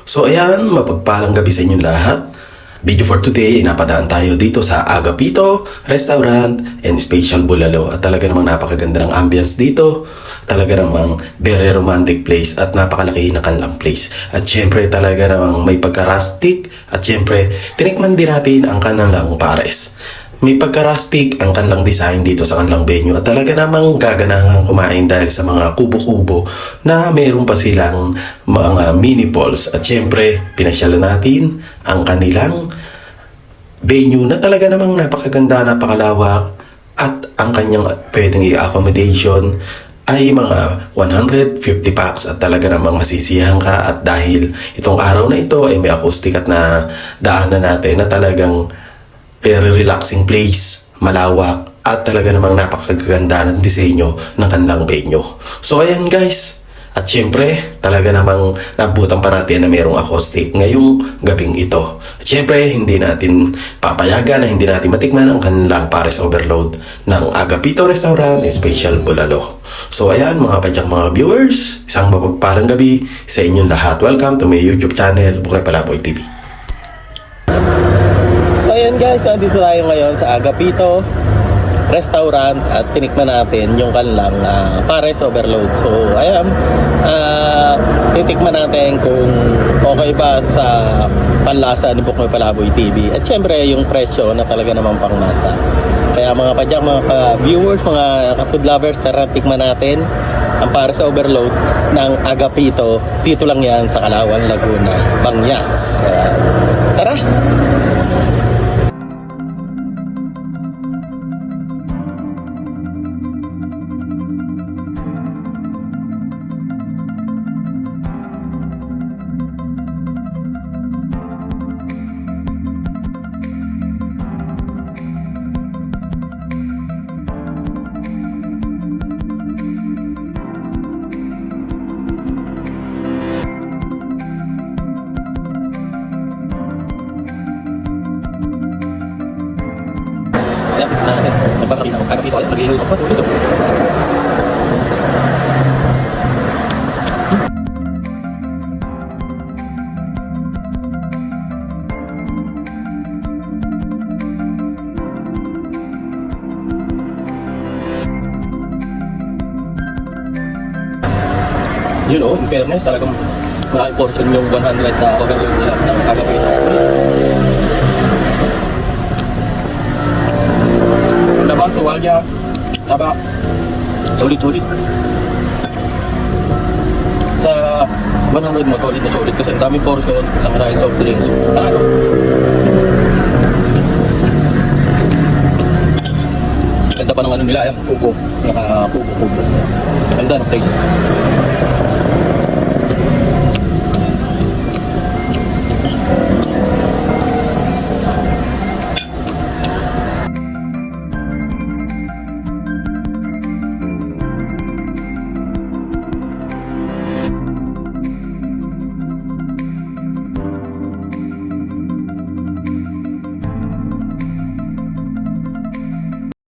So ayan, mapagpalang gabi sa inyong lahat. Video for today, napadaan tayo dito sa Agapito Restaurant and Special Bulalo. At talaga namang napakaganda ng ambience dito. Talaga namang very romantic place at napakalaki na kanilang place. At syempre talaga namang may pagka-rustic. At syempre, tinikman din natin ang kanilang pares. May pagka-rustic ang kanilang design dito sa kanilang venue at talaga namang gaganahan kumain dahil sa mga kubo-kubo na mayroon pa silang mga mini pools. At syempre, pinasyalan natin ang kanilang venue na talaga namang napakaganda, napakalawak at ang kanyang pwedeng i-accommodation ay mga 150 packs at talaga namang masisiyahan ka. At dahil itong araw na ito ay may acoustic at na daanan natin na talagang very relaxing place, malawak, at talaga namang napakaganda ng disenyo ng kanilang venue. So ayan guys, at syempre talaga namang nabutan pa natin na mayroong acoustic ngayong gabing ito. At syempre hindi natin papayagan na hindi natin matikman ang kanilang pares overload ng Agapito Restaurant Special Bulalo. So ayan mga padyang mga viewers, isang mapagpalang gabi sa inyong lahat. Welcome to my YouTube channel, Bukray Palaboy TV. So ayan guys, nandito tayo ngayon sa Agapito Restaurant at tinikman natin yung kanilang pares overload. So ayan, titikman natin kung okay ba sa panlasa ni Buknoy Palaboy TV. At syempre yung presyo na talaga naman pang nasa. Kaya mga padyak, mga viewers, mga food lovers, tara tikman natin ang pares overload ng Agapito. Dito lang yan sa Calauan, Laguna, Bangyas. Tara! Nagpapakita ko Agapito ay mag-iusap pa ito. Yun o, in fairness talagang malaking portion yung 100 na overload nila ng Agapito. Laban, tuwalya, taba, sulit-sulit. Sa 100 mo, solid na solid kasi ang daming portion, isang rice soft drinks. Ano? Ganda pa ng ano nila, yung kubo. Naka-kubo-kubo. Ganda ng place.